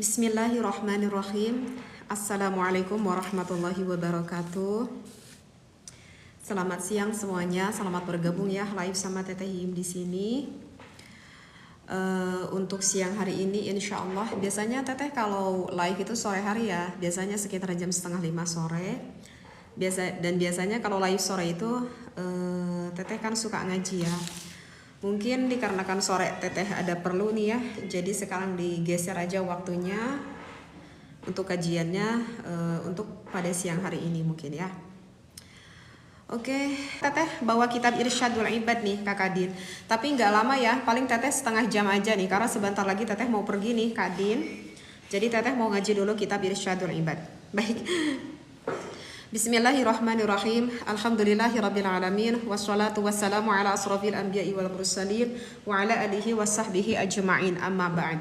Bismillahirrahmanirrahim. Assalamualaikum warahmatullahi wabarakatuh. Selamat siang semuanya, selamat bergabung ya live sama Teteh Yim di sini. Untuk siang hari ini insya Allah, biasanya Teteh kalau live itu sore hari ya, biasanya sekitar jam 4:30 sore. Dan biasanya kalau live sore itu Teteh kan suka ngaji ya. Mungkin dikarenakan sore Teteh ada perlu nih ya, jadi sekarang digeser aja waktunya untuk kajiannya untuk pada siang hari ini mungkin ya. Oke, Teteh bawa kitab Irsyadul Ibad nih Kak Din. Tapi nggak lama ya, paling Teteh setengah jam aja nih, karena sebentar lagi Teteh mau pergi nih Kak Din. Jadi Teteh mau ngaji dulu kitab Irsyadul Ibad. Baik. Bismillahirrahmanirrahim. Alhamdulillahirabbil alamin wassalatu wassalamu ala asrofil anbiya'i wal mursalin wa ala alihi wasahbihi ajma'in, amma ba'd.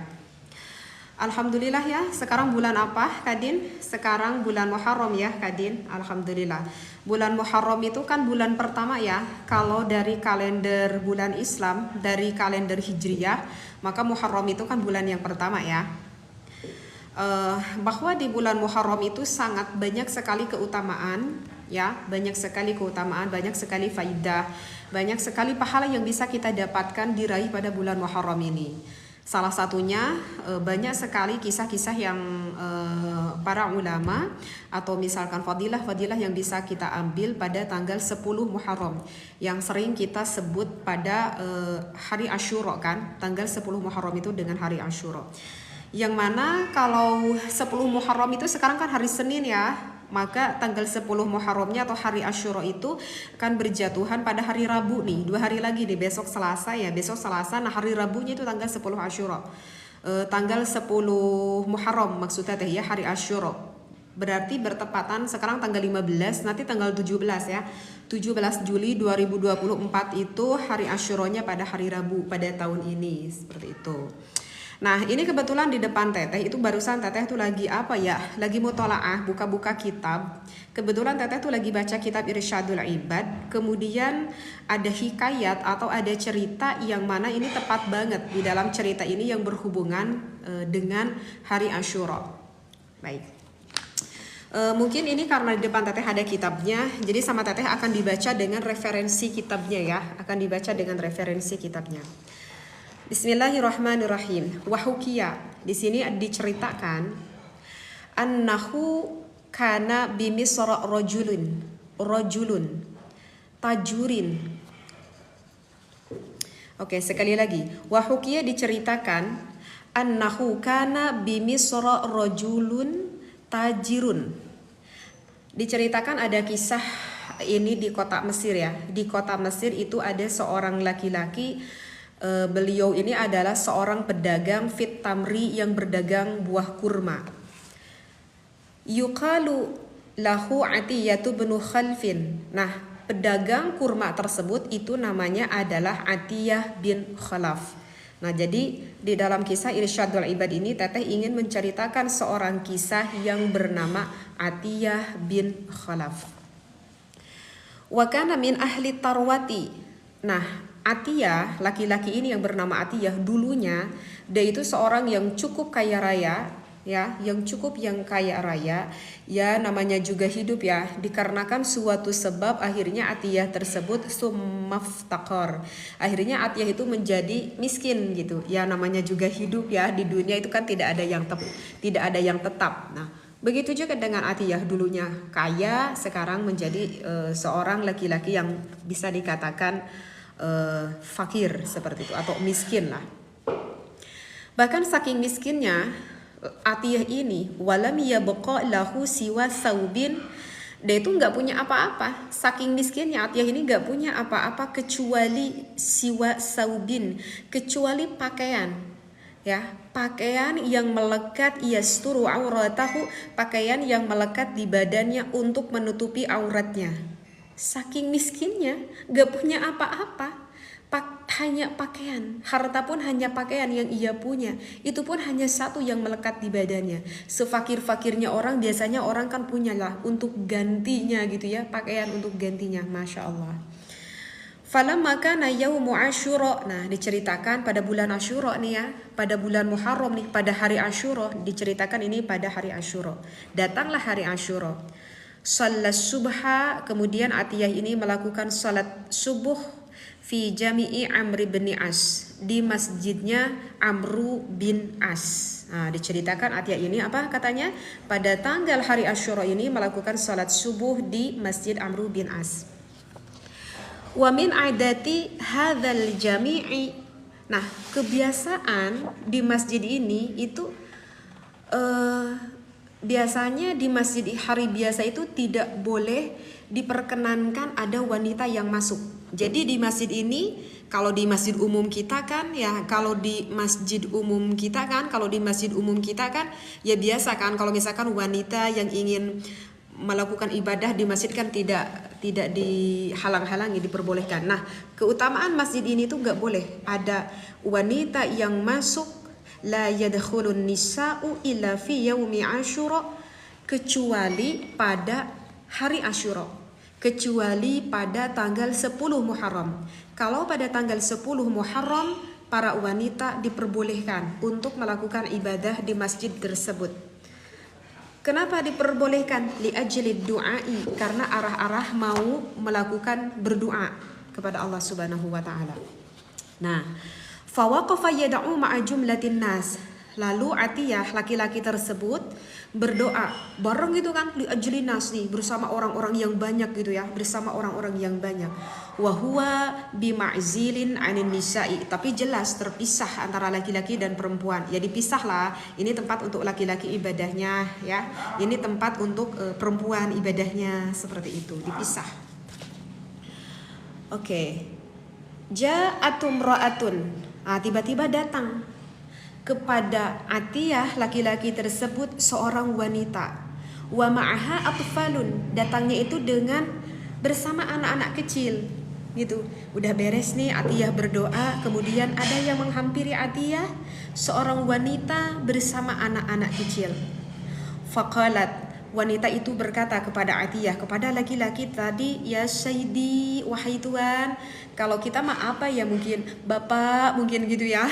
Alhamdulillah ya, sekarang bulan apa Kadin? Sekarang bulan Muharram ya Kadin. Alhamdulillah. Bulan Muharram itu kan bulan pertama ya. Kalau dari kalender bulan Islam, dari kalender Hijriyah, maka Muharram itu kan bulan yang pertama ya. Bahwa di bulan Muharram itu sangat banyak sekali keutamaan ya, banyak sekali keutamaan, banyak sekali faidah, banyak sekali pahala yang bisa kita dapatkan diraih pada bulan Muharram ini. Salah satunya banyak sekali kisah-kisah yang para ulama atau misalkan fadilah-fadilah yang bisa kita ambil pada tanggal 10 Muharram yang sering kita sebut pada hari Asyura kan, tanggal 10 Muharram itu dengan hari Asyura. Yang mana kalau 10 Muharram itu sekarang kan hari Senin ya, maka tanggal 10 Muharramnya atau hari Asyura itu kan berjatuhan pada hari Rabu nih, 2 hari lagi nih, besok Selasa ya, besok Selasa. Nah hari Rabunya itu tanggal 10 Asyura, tanggal 10 Muharram maksudnya teh ya, hari Asyura. Berarti bertepatan sekarang tanggal 15, nanti tanggal 17 ya, 17 Juli 2024 itu hari Asyuranya pada hari Rabu pada tahun ini, seperti itu. Nah ini kebetulan di depan Teteh itu barusan Teteh tuh lagi apa ya, lagi mutolaah, buka-buka kitab. Kebetulan Teteh tuh lagi baca kitab Irsyadul Ibad. Kemudian ada hikayat atau ada cerita yang mana ini tepat banget di dalam cerita ini yang berhubungan dengan hari Asyura. Baik. Mungkin ini karena di depan Teteh ada kitabnya, jadi sama Teteh akan dibaca dengan referensi kitabnya ya, akan dibaca dengan referensi kitabnya. Bismillahirrahmanirrahim. Wahukia, di sini diceritakan annahu kana bimisra rajulun tajurin. Oke, sekali lagi. Wahukia diceritakan annahu kana bimisra rajulun tajirun. Diceritakan ada kisah ini di kota Mesir ya. Di kota Mesir itu ada seorang laki-laki. Beliau ini adalah seorang pedagang fit tamri yang berdagang buah kurma. Yuqalu lahu Atiyatu bin Khalfin. Nah, pedagang kurma tersebut itu namanya adalah Atiyah bin Khalaf. Nah, jadi di dalam kisah Irsyadul Ibad ini Teteh ingin menceritakan seorang kisah yang bernama Atiyah bin Khalaf. Wa kana min ahli tarwati. Nah, Atiyah, laki-laki ini yang bernama Atiyah, dulunya dia itu seorang yang cukup kaya raya ya, yang kaya raya ya, namanya juga hidup ya, dikarenakan suatu sebab akhirnya Atiyah tersebut sumaftaqar. Akhirnya Atiyah itu menjadi miskin gitu. Ya namanya juga hidup ya, di dunia itu kan tidak ada yang tetap. Nah, begitu juga dengan Atiyah, dulunya kaya, sekarang menjadi seorang laki-laki yang bisa dikatakan fakir seperti itu atau miskin lah. Bahkan saking miskinnya Atiyah ini, walam yabqa lahu siwa saubin, dia itu nggak punya apa-apa. Saking miskinnya Atiyah ini nggak punya apa-apa kecuali siwa saubin, kecuali pakaian ya, pakaian yang melekat yasturu auratahu, pakaian yang melekat di badannya untuk menutupi auratnya. Saking miskinnya, gak punya apa-apa, hanya pakaian, harta pun hanya pakaian yang ia punya, itu pun hanya satu yang melekat di badannya. Sefakir-fakirnya orang, biasanya orang kan punyalah untuk gantinya gitu ya, pakaian untuk gantinya, Masya Allah. Falamma kana yaumu Asyura. Nah, diceritakan pada bulan Asyura nih ya, pada bulan Muharram nih, pada hari Asyura, diceritakan ini pada hari Asyura. Datanglah hari Asyura. Shalat subha, kemudian Atiyah ini melakukan salat subuh fi jami'i Amr bin As, di masjidnya Amru bin As. Nah, diceritakan Atiyah ini apa katanya? Pada tanggal hari Asyura ini melakukan salat subuh di Masjid Amru bin As. Wa min adati hadzal jami'i. Nah, kebiasaan di masjid ini itu biasanya di masjid hari biasa itu tidak boleh diperkenankan ada wanita yang masuk. Jadi di masjid ini, kalau di masjid umum kita kan ya, kalau di masjid umum kita kan ya biasa kan, kalau misalkan wanita yang ingin melakukan ibadah di masjid kan tidak dihalang-halangi, diperbolehkan. Nah, keutamaan masjid ini tuh nggak boleh ada wanita yang masuk. La yadkhulun nisa'u illa fi yaumi Asyura, kecuali pada hari Asyura, kecuali pada tanggal 10 Muharram. Kalau pada tanggal 10 Muharram, para wanita diperbolehkan untuk melakukan ibadah di masjid tersebut. Kenapa diperbolehkan? Li ajli du'ai, karena arah-arah mau melakukan berdoa kepada Allah Subhanahu wa taala. Nah, fawaqafa yad'u ma'a jumlatin nas. Lalu Atiyah, laki-laki tersebut, berdoa bareng gitu kan, li ajli nas nih, bersama orang-orang yang banyak gitu ya, bersama orang-orang yang banyak. Wa huwa bima'zilin 'anin nisa'i, tapi jelas terpisah antara laki-laki dan perempuan. Ya dipisah lah. Ini tempat untuk laki-laki ibadahnya ya. Ini tempat untuk perempuan ibadahnya, seperti itu, dipisah. Oke. Ja'atum ra'atun. Tiba-tiba datang kepada Atiyah, laki-laki tersebut, seorang wanita. Wa ma'aha atfalun, datangnya itu dengan bersama anak-anak kecil gitu. Udah beres nih Atiyah berdoa, kemudian ada yang menghampiri Atiyah, seorang wanita bersama anak-anak kecil. Faqalat, wanita itu berkata kepada Atiyah, kepada laki-laki tadi, ya Sayyidi, wahai Tuan. Kalau kita mah apa ya, mungkin Bapak, mungkin gitu ya.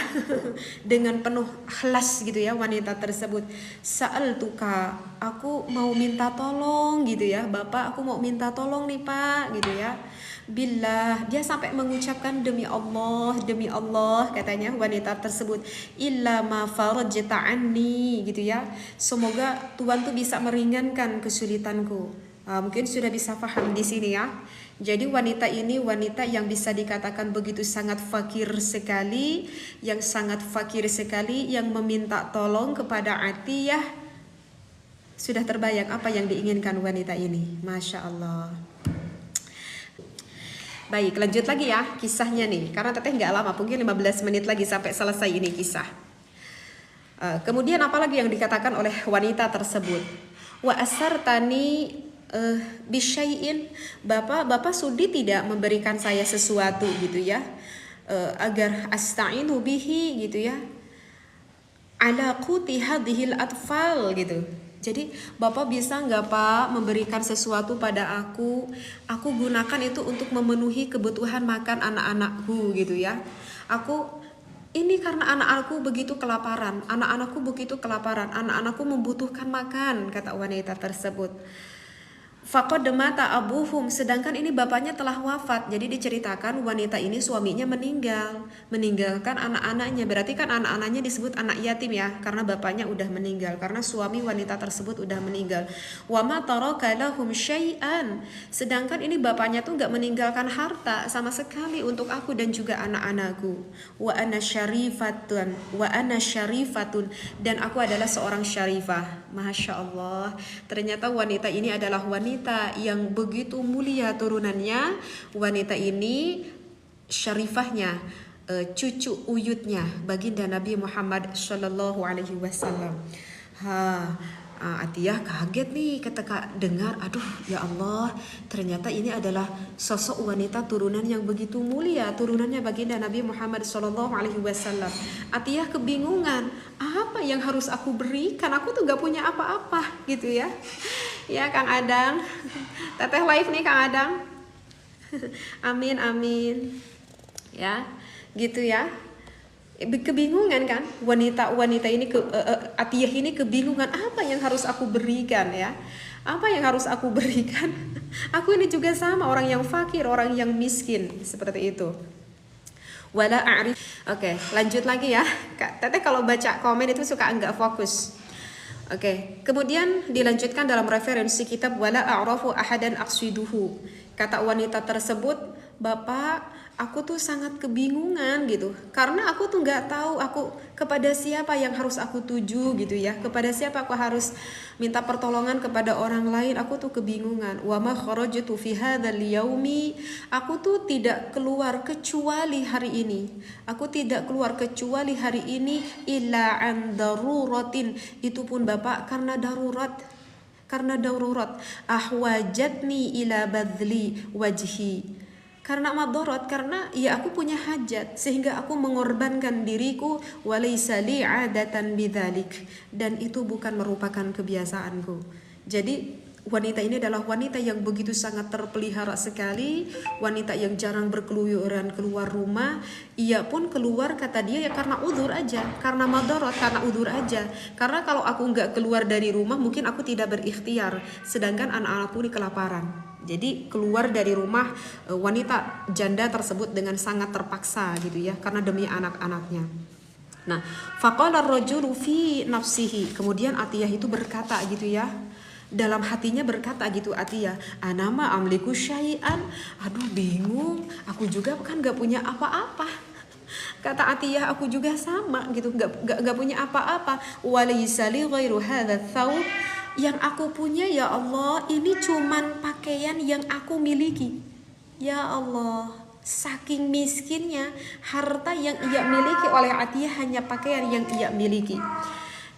Dengan penuh ikhlas gitu ya wanita tersebut. Sa'altuka, aku mau minta tolong gitu ya. Bapak, aku mau minta tolong nih Pak gitu ya. Billah, dia sampai mengucapkan demi Allah katanya wanita tersebut, illa ma farajta anni gitu ya. Semoga Tuhan tuh bisa meringankan kesulitanku. Mungkin sudah bisa paham di sini ya. Jadi wanita ini wanita yang bisa dikatakan begitu sangat fakir sekali, yang sangat fakir sekali, yang meminta tolong kepada Atiyah. Sudah terbayang apa yang diinginkan wanita ini. Masya Allah. Baik, lanjut lagi ya kisahnya nih. Karena teteh nggak lama, mungkin 15 menit lagi sampai selesai ini kisah. Kemudian apalagi yang dikatakan oleh wanita tersebut? Wa asartani bisyai'in, Bapak sudi tidak memberikan saya sesuatu gitu ya, agar asta'inu bihi gitu ya, ala quti hadhil atfal gitu. Jadi Bapak bisa nggak Pak memberikan sesuatu pada aku gunakan itu untuk memenuhi kebutuhan makan anak-anakku gitu ya. Ini karena anak-anakku begitu kelaparan, anak-anakku membutuhkan makan, kata wanita tersebut. Faqad mata abuhum, sedangkan ini bapaknya telah wafat. Jadi diceritakan wanita ini suaminya meninggalkan anak-anaknya. Berarti kan anak-anaknya disebut anak yatim ya, karena bapaknya udah meninggal, karena suami wanita tersebut udah meninggal. Wa ma taraka lahum syai'an, sedangkan ini bapaknya tuh enggak meninggalkan harta sama sekali untuk aku dan juga anak-anakku. Wa ana syarifatun, dan aku adalah seorang syarifah. Masya Allah, ternyata wanita ini adalah wanita yang begitu mulia turunannya. Wanita ini syarifahnya, cucu uyutnya baginda Nabi Muhammad Shallallahu Alaihi Wasallam. Atiyah kaget nih ketika dengar, aduh ya Allah, ternyata ini adalah sosok wanita turunan yang begitu mulia, turunannya baginda Nabi Muhammad Shallallahu Alaihi Wasallam. Atiyah kebingungan, apa yang harus aku berikan? Aku tuh gak punya apa-apa gitu ya. Ya Kang Adang, teteh live nih Kang Adang. Amin amin. Ya, gitu ya. Kebingungan kan wanita ini Atiyah ini kebingungan apa yang harus aku berikan ya, apa yang harus aku berikan. Aku ini juga sama, orang yang fakir, orang yang miskin, seperti itu. Wala a'rif. Oke, lanjut lagi ya. Kak Teteh kalau baca komen itu suka enggak fokus. Oke, kemudian dilanjutkan dalam referensi kitab wala a'rafu ahadan aqsiduhu. Kata wanita tersebut, "Bapak, aku tuh sangat kebingungan gitu. Karena aku tuh nggak tahu aku kepada siapa yang harus aku tuju gitu ya. Kepada siapa aku harus minta pertolongan kepada orang lain. Aku tuh kebingungan. Wa ma kharajtu fi hadzal yaumi. Aku tuh tidak keluar kecuali hari ini. Aku tidak keluar kecuali hari ini illa an daruratin. Itu pun Bapak karena darurat. Karena darurat. Ahwajatni ila badli wajhi. Karena madarat, karena ya aku punya hajat sehingga aku mengorbankan diriku, walaysa li 'adatan bidzalik, dan itu bukan merupakan kebiasaanku. Jadi wanita ini adalah wanita yang begitu sangat terpelihara sekali, wanita yang jarang berkeluyuran keluar rumah. Ia pun keluar kata dia ya karena udzur aja, karena madarat, karena udzur aja. Karena kalau aku nggak keluar dari rumah mungkin aku tidak berikhtiar, sedangkan anak-anakku ini kelaparan. Jadi keluar dari rumah wanita janda tersebut dengan sangat terpaksa gitu ya, karena demi anak-anaknya. Nah, faqala ar-rajulu fi nafsihi. Kemudian Atiyah itu berkata gitu ya, dalam hatinya berkata gitu Atiyah, anama amliku syai'an. Aduh bingung, aku juga kan gak punya apa-apa. Kata Atiyah, aku juga sama gitu, gak punya apa-apa. Walaysa li ghairu hadza thawb. Yang aku punya ya Allah ini cuman pakaian yang aku miliki. Ya Allah, saking miskinnya harta yang ia miliki oleh Atiyah hanya pakaian yang ia miliki.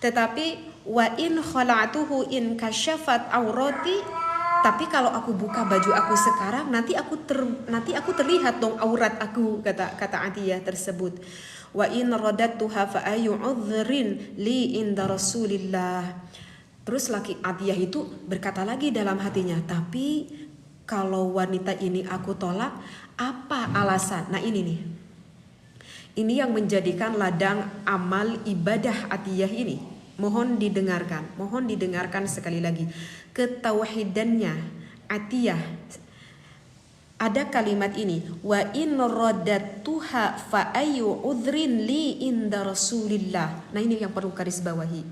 Tetapi wa in khala'tuhu in kasyafat aurati, tapi kalau aku buka baju aku sekarang nanti aku terlihat dong aurat aku, kata Atiyah tersebut. Wa in radattuha fa ayu udhrin li inda Rasulillah. Terus laki Atiyah itu berkata lagi dalam hatinya, tapi kalau wanita ini aku tolak, apa alasan? Nah ini nih, ini yang menjadikan ladang amal ibadah Atiyah ini. Mohon didengarkan sekali lagi. Ketauhidannya Atiyah. Ada kalimat ini, wa in radattuha fa ayu udhrin li inda Rasulillah. Nah ini yang perlu garis bawahi.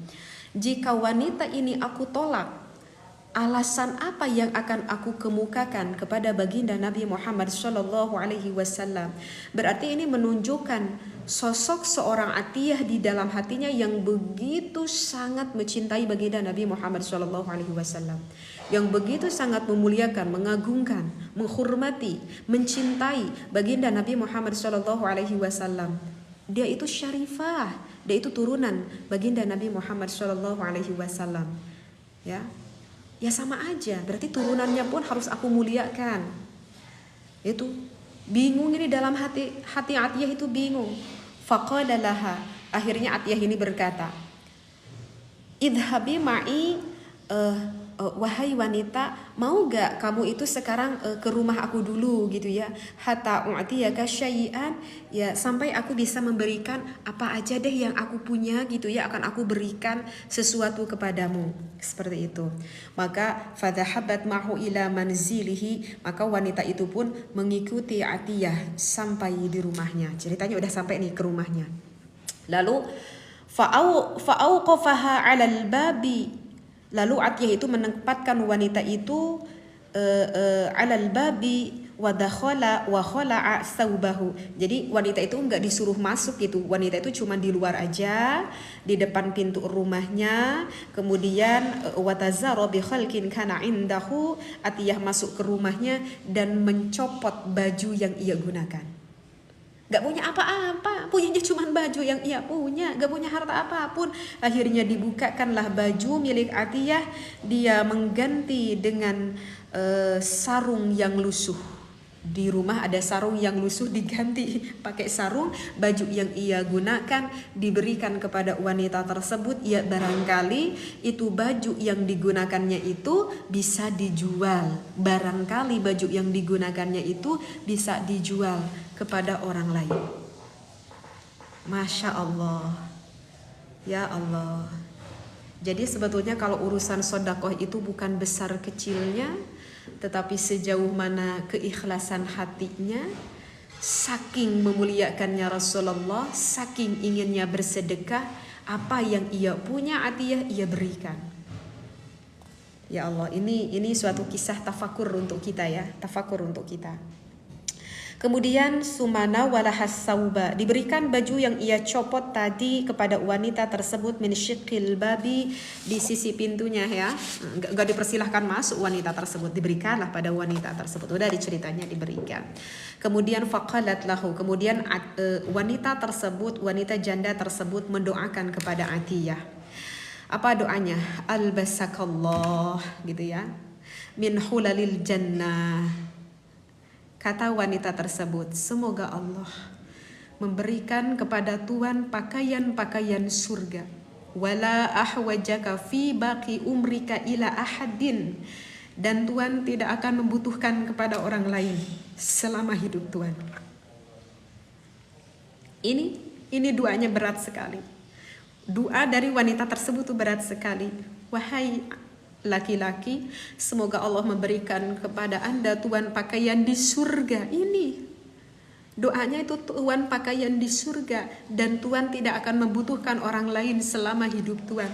Jika wanita ini aku tolak, alasan apa yang akan aku kemukakan kepada baginda Nabi Muhammad Shallallahu Alaihi Wasallam? Berarti ini menunjukkan sosok seorang Atiyah di dalam hatinya yang begitu sangat mencintai baginda Nabi Muhammad Shallallahu Alaihi Wasallam, yang begitu sangat memuliakan, mengagungkan, menghormati, mencintai baginda Nabi Muhammad Shallallahu Alaihi Wasallam. Dia itu syarifah, dia itu turunan baginda Nabi Muhammad Shallallahu Alaihi Wasallam. Ya sama aja. Berarti turunannya pun harus aku muliakan. Itu bingung ini dalam hati Atiyah itu bingung. Faqala laha. Akhirnya Atiyah ini berkata, idhabi ma'i, wahai wanita, mau gak kamu itu sekarang ke rumah aku dulu gitu ya, hatta u'tiyaka syai'an, ya sampai aku bisa memberikan apa aja deh yang aku punya gitu ya, akan aku berikan sesuatu kepadamu, seperti itu. Maka fadhahabat ma'hu ila manzilihi, maka wanita itu pun mengikuti Atiyah sampai di rumahnya. Ceritanya udah sampai nih ke rumahnya. Lalu fa'auqafaha 'alal babi. Lalu Atiyah itu menempatkan wanita itu alal babi wa dakhala wa khala'a thawbahu. Jadi wanita itu enggak disuruh masuk gitu. Wanita itu cuma di luar aja, di depan pintu rumahnya. Kemudian wa tazara bi khalqin kana indahu. Atiyah masuk ke rumahnya dan mencopot baju yang ia gunakan. Gak punya apa-apa, punyanya cuma baju yang ia punya, gak punya harta apapun. Akhirnya dibukakanlah baju milik Atiyah, dia mengganti dengan sarung yang lusuh. Di rumah ada sarung yang lusuh diganti pakai sarung, baju yang ia gunakan diberikan kepada wanita tersebut, ya barangkali itu baju yang digunakannya itu bisa dijual. Barangkali baju yang digunakannya itu bisa dijual kepada orang lain. Masya Allah. Ya Allah. Jadi sebetulnya kalau urusan sodakoh itu bukan besar kecilnya, tetapi sejauh mana keikhlasan hatinya, saking memuliakannya Rasulullah, saking inginnya bersedekah, apa yang ia punya atiyah ia berikan. Ya Allah, ini suatu kisah tafakur untuk kita ya, tafakur untuk kita. Kemudian sumana walahas sauba, diberikan baju yang ia copot tadi kepada wanita tersebut min syiqqil babi, di sisi pintunya ya. Enggak dipersilahkan masuk wanita tersebut, diberikanlah pada wanita tersebut. Udah diceritanya diberikan. Kemudian faqalat lahu, kemudian wanita tersebut, wanita janda tersebut mendoakan kepada Atiyah. Apa doanya? Albasakallah gitu ya. Min hulalil jannah. Kata wanita tersebut, semoga Allah memberikan kepada Tuhan pakaian-pakaian surga. Wala ahwajaka fi baqi umrika ila ahadin. Dan Tuhan tidak akan membutuhkan kepada orang lain selama hidup Tuhan. Ini doanya berat sekali. Doa dari wanita tersebut itu berat sekali. Wahai laki-laki, semoga Allah memberikan kepada Anda Tuhan pakaian di surga. Ini doanya itu Tuhan pakaian di surga, dan Tuhan tidak akan membutuhkan orang lain selama hidup Tuhan.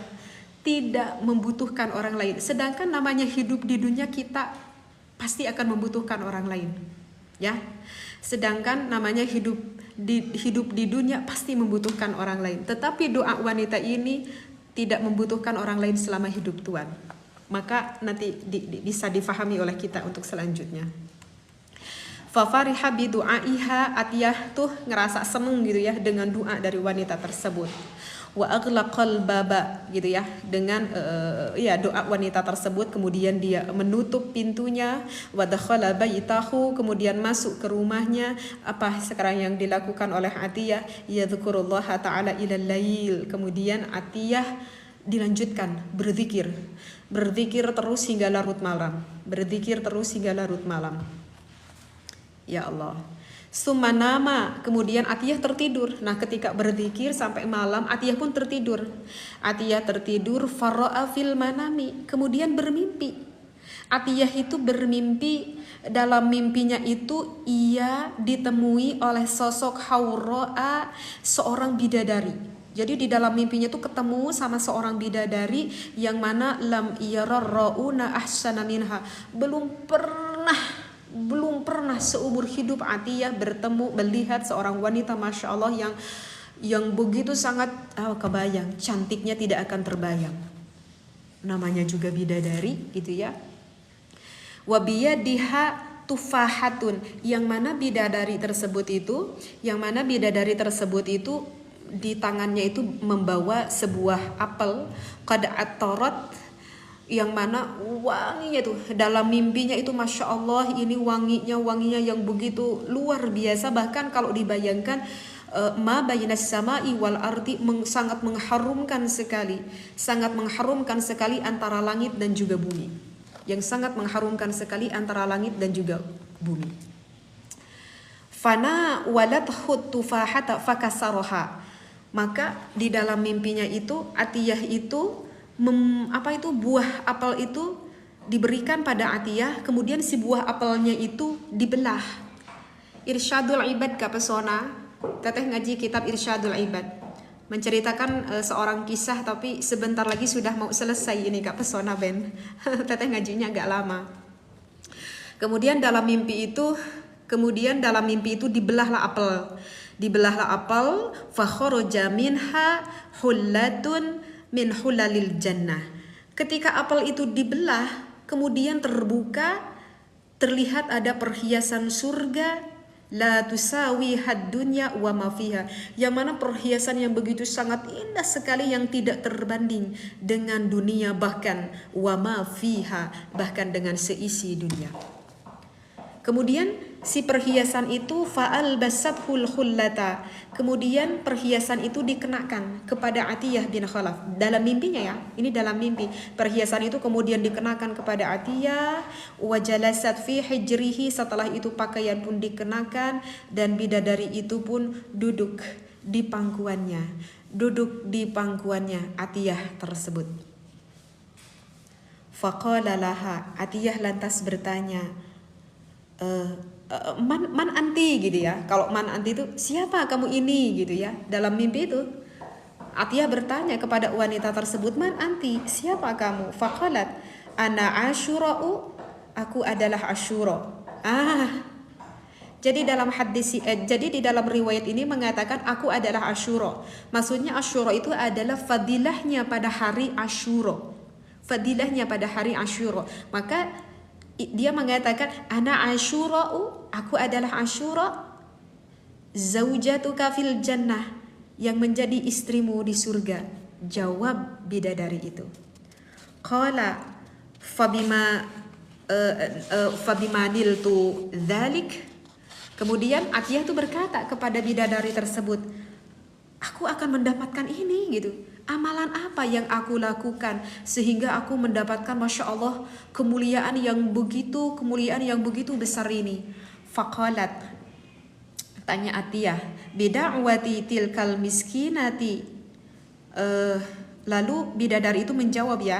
Tidak membutuhkan orang lain. Sedangkan namanya hidup di dunia, kita pasti akan membutuhkan orang lain. Ya. Sedangkan namanya hidup di dunia pasti membutuhkan orang lain. Tetapi doa wanita ini tidak membutuhkan orang lain selama hidup Tuhan. Maka nanti bisa difahami oleh kita untuk selanjutnya. Fafariha bidu'aiha, Atiyah tuh ngerasa seneng gitu ya dengan doa dari wanita tersebut. Wa aghlaqal baba gitu ya, dengan doa wanita tersebut, kemudian dia menutup pintunya. Wa dakhala baitahu, kemudian masuk ke rumahnya. Apa sekarang yang dilakukan oleh Atiyah? Yadhkurullah ta'ala ilal lail. Kemudian Atiyah dilanjutkan berzikir terus hingga larut malam, berzikir terus hingga larut malam. Ya Allah. Sumanama, kemudian Atiyah tertidur. Nah, ketika berzikir sampai malam, Atiyah pun tertidur. Atiyah tertidur, fara'a fil manami, kemudian bermimpi. Atiyah itu bermimpi, dalam mimpinya itu ia ditemui oleh sosok Haura'a, seorang bidadari. Jadi di dalam mimpinya itu ketemu sama seorang bidadari yang mana lam yararrauna ahsana minha. Belum pernah seumur hidup Atiyah bertemu, melihat seorang wanita Masya Allah yang begitu sangat kebayang, cantiknya tidak akan terbayang. Namanya juga bidadari gitu ya. Wa biyadiha tufahatun, yang mana bidadari tersebut itu di tangannya itu membawa sebuah apel qad atarat, yang mana wanginya tuh dalam mimpinya itu Masya Allah, ini wanginya yang begitu luar biasa. Bahkan kalau dibayangkan ma bainas sama'i wal ardi, sangat mengharumkan sekali antara langit dan juga bumi, yang sangat mengharumkan sekali antara langit dan juga bumi. Fana walathu tufahata fakasaroha, maka di dalam mimpinya itu Atiyah itu buah apel itu diberikan pada Atiyah, kemudian si buah apelnya itu dibelah. Irsyadul Ibad Kak Pesona, teteh ngaji kitab Irsyadul Ibad, menceritakan seorang kisah, tapi sebentar lagi sudah mau selesai ini Kak Pesona Ben. Teteh ngajinya agak lama. Kemudian dalam mimpi itu dibelahlah apel, fa kharaja minha hullatun min hulalil jannah. Ketika apel itu dibelah, kemudian terlihat ada perhiasan surga, la tusawi had dunya wa ma fiha, yang mana perhiasan yang begitu sangat indah sekali, yang tidak terbanding dengan dunia, bahkan wa ma fiha, bahkan dengan seisi dunia. Kemudian si perhiasan itu fa'al basathul khullata. Kemudian perhiasan itu dikenakan kepada Atiyah bin Khalaf dalam mimpinya ya. Ini dalam mimpi. Perhiasan itu kemudian dikenakan kepada Atiyah, wa jalasat fi hijrihi, setelah itu pakaian pun dikenakan dan bidadari itu pun duduk di pangkuannya. Duduk di pangkuannya Atiyah tersebut. Faqala laha, Atiyah lantas bertanya, man anti gitu ya. Kalau man anti itu siapa kamu ini gitu ya. Dalam mimpi itu Atiyah bertanya kepada wanita tersebut, man anti, siapa kamu? Faqalat ana Asyura'u, aku adalah Asyura. Jadi dalam hadis jadi di dalam riwayat ini mengatakan aku adalah Asyura. Maksudnya Asyura itu adalah fadilahnya pada hari Asyura. Fadilahnya pada hari Asyura. Maka dia mengatakan ana Asyura'u, aku adalah Asyura, zaujatuka fil jannah, yang menjadi istrimu di surga. Jawab bidadari itu. Qala fabima niltu dzalik. Kemudian Atiyah itu berkata kepada bidadari tersebut, aku akan mendapatkan ini gitu. Amalan apa yang aku lakukan sehingga aku mendapatkan Masya Allah kemuliaan yang begitu besar ini. Faqalat, tanya Atiyah, bida'wati tilkal miskinati. Lalu bidadari itu menjawab ya,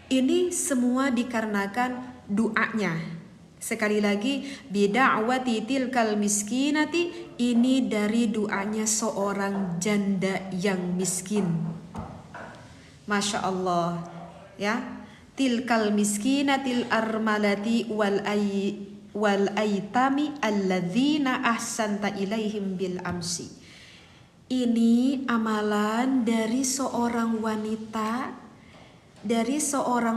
ini semua dikarenakan doanya. Sekali lagi, bida'wati tilkal miskinati, ini dari doanya seorang janda yang miskin. Masya Allah ya. Tilkal miskinatil armalati wal aitami alladzina ahsanta ilaihim bil amsi. Ini amalan dari seorang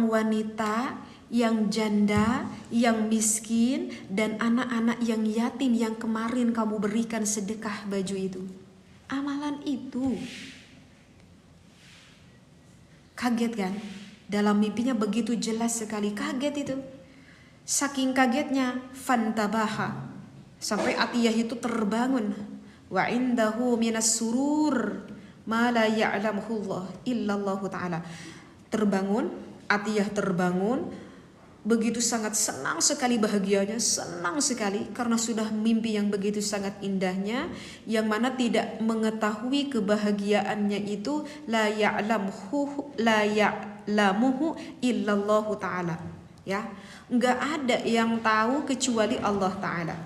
wanita yang janda, yang miskin, dan anak-anak yang yatim yang kemarin kamu berikan sedekah baju itu. Amalan itu. Kaget kan? Dalam mimpinya begitu jelas sekali, kaget itu. Saking kagetnya, fantabaha, sampai Atiyah itu terbangun. Wa indahu minas surur ma la ya'lamuhu Allah illallahu ta'ala. Terbangun, Atiyah terbangun, begitu sangat senang sekali, bahagianya, senang sekali karena sudah mimpi yang begitu sangat indahnya, yang mana tidak mengetahui kebahagiaannya itu la ya'lamuhu illallahu ta'ala ya. Enggak ada yang tahu kecuali Allah Ta'ala.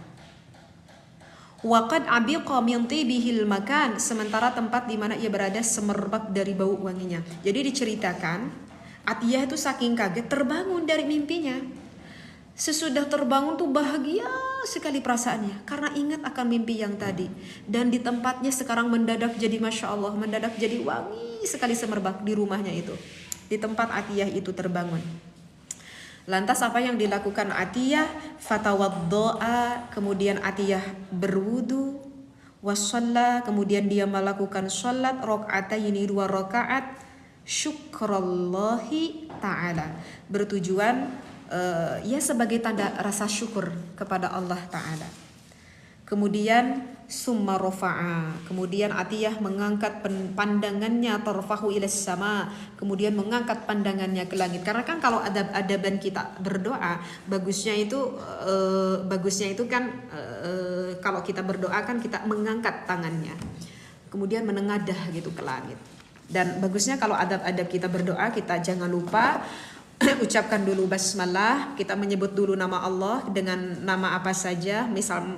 Waqad abiqa min tibihil makan, sementara tempat di mana ia berada semerbak dari bau wanginya. Jadi diceritakan Atiyah itu saking kaget terbangun dari mimpinya. Sesudah terbangun tuh bahagia sekali perasaannya karena ingat akan mimpi yang tadi. Dan di tempatnya sekarang mendadak jadi Masya Allah, mendadak jadi wangi sekali semerbak di rumahnya itu. Di tempat Atiyah itu terbangun. Lantas apa yang dilakukan Atiyah? Fatawaddo'a, kemudian Atiyah berwudu. Wassalla, kemudian dia melakukan sholat rakaataini, 2 rakaat. Syukrallahi ta'ala, bertujuan ya sebagai tanda rasa syukur kepada Allah Ta'ala. Kemudian summa rofa'a, kemudian Atiyah mengangkat pandangannya, tarfahu ilas sama, kemudian mengangkat pandangannya ke langit. Karena kan kalau adab-adaban kita berdoa, bagusnya itu kan kalau kita berdoa kan kita mengangkat tangannya, kemudian menengadah gitu ke langit. Dan bagusnya kalau adab-adab kita berdoa, kita jangan lupa ucapkan dulu basmalah, kita menyebut dulu nama Allah dengan nama apa saja.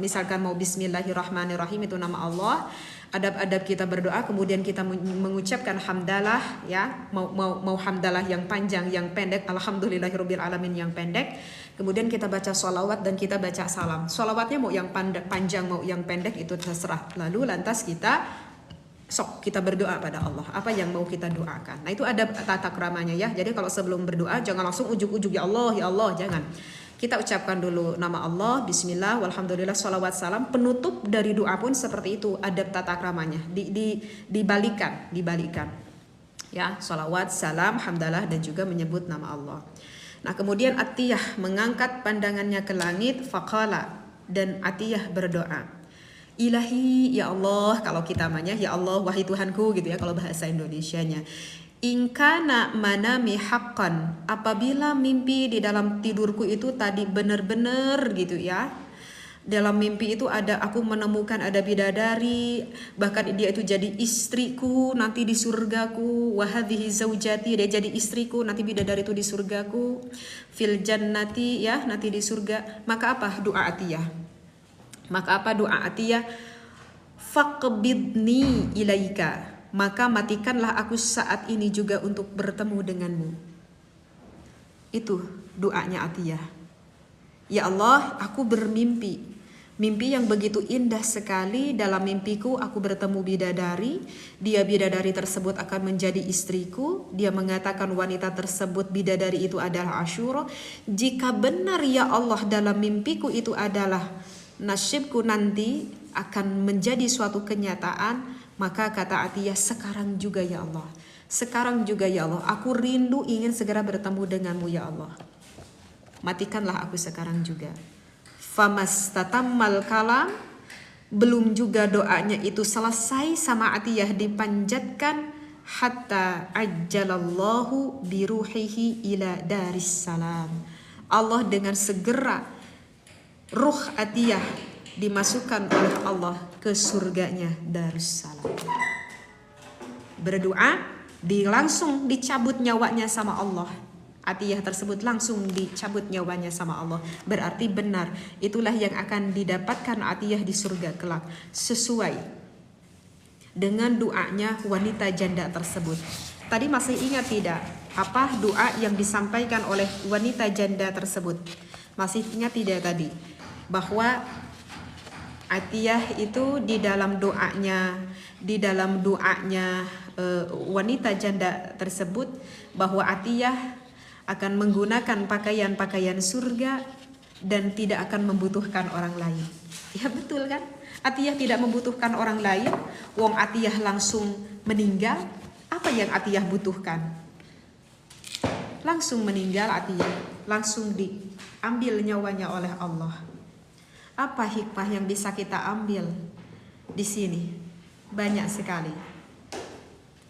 Misalkan mau bismillahirrahmanirrahim, itu nama Allah. Adab-adab kita berdoa, kemudian kita mengucapkan hamdalah ya, mau hamdalah yang panjang, yang pendek, alhamdulillahirabbil alamin yang pendek. Kemudian kita baca sholawat dan kita baca salam. Sholawatnya mau yang panjang mau yang pendek itu terserah. Lalu lantas kita berdoa pada Allah, apa yang mau kita doakan. Nah itu ada tata keramanya ya. Jadi kalau sebelum berdoa jangan langsung ujuk-ujuk ya Allah, jangan. Kita ucapkan dulu nama Allah, bismillah, walhamdulillah, sholawat, salam. Penutup dari doa pun seperti itu, adab tata keramanya. Dibalikan. Ya, sholawat, salam, hamdalah, dan juga menyebut nama Allah. Nah kemudian Atiyah mengangkat pandangannya ke langit, faqala, Dan Atiyah berdoa, Ilahi, ya Allah, kalau kita namanya ya Allah, wahai Tuhanku gitu ya kalau bahasa Indonesianya. Ingkana manami haqqan, apabila mimpi di dalam tidurku itu tadi benar-benar gitu ya. Dalam mimpi itu aku menemukan ada bidadari, bahkan dia itu jadi istriku nanti di surgaku, wahadhihi zaujati, dia jadi istriku nanti bidadari itu di surgaku, fil jannati ya, nanti di surga. Maka apa doa Atiyah? Maka apa doa Atiyah? Faqbidni ilaika, maka matikanlah aku saat ini juga untuk bertemu denganmu. Itu doanya Atiyah. Ya Allah, aku bermimpi, mimpi yang begitu indah sekali. Dalam mimpiku aku bertemu bidadari, bidadari tersebut akan menjadi istriku. Dia mengatakan wanita tersebut, bidadari itu adalah Asyura. Jika benar ya Allah dalam mimpiku itu adalah nasibku nanti akan menjadi suatu kenyataan, maka kata Atiyah, sekarang juga ya Allah, sekarang juga ya Allah, aku rindu ingin segera bertemu denganmu ya Allah. Matikanlah aku sekarang juga. Famastatammal kalam, belum juga doanya itu selesai sama Atiyah dipanjatkan, hatta ajjalallahu biruhihi ila daris salam. Allah dengan segera ruh Atiyah dimasukkan oleh Allah ke surganya Darussalam. Berdoa, langsung dicabut nyawanya sama Allah. Atiyah tersebut langsung dicabut nyawanya sama Allah. Berarti benar, itulah yang akan didapatkan Atiyah di surga kelak, sesuai dengan doanya wanita janda tersebut. Tadi masih ingat tidak apa doa yang disampaikan oleh wanita janda tersebut? Masih ingat tidak tadi bahwa Atiyah itu di dalam doanya wanita janda tersebut, bahwa Atiyah akan menggunakan pakaian-pakaian surga dan tidak akan membutuhkan orang lain. Ya betul kan? Atiyah tidak membutuhkan orang lain. Wong Atiyah langsung meninggal. Apa yang Atiyah butuhkan? Langsung meninggal Atiyah, langsung diambil nyawanya oleh Allah. Apa hikmah yang bisa kita ambil di sini? Banyak sekali.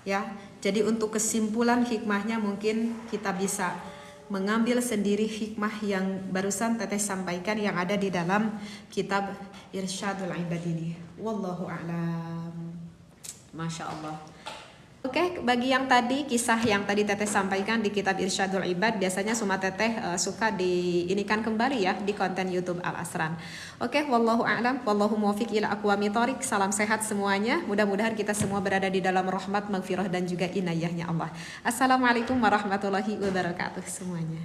Ya, jadi untuk kesimpulan hikmahnya mungkin kita bisa mengambil sendiri hikmah yang barusan Teteh sampaikan yang ada di dalam kitab Irsyadul Ibad ini. Wallahu a'lam. Masya Allah. Oke, bagi yang tadi kisah yang tadi Teteh sampaikan di kitab Irsyadul Ibad, biasanya semua Teteh suka diinikan kembali ya di konten YouTube Al Asran. Oke, wallahu a'lam, wallahu muwaffiq ila aqwamit thoriq. Salam sehat semuanya. Mudah-mudahan kita semua berada di dalam rahmat, maghfirah dan juga inayahnya Allah. Assalamualaikum warahmatullahi wabarakatuh semuanya.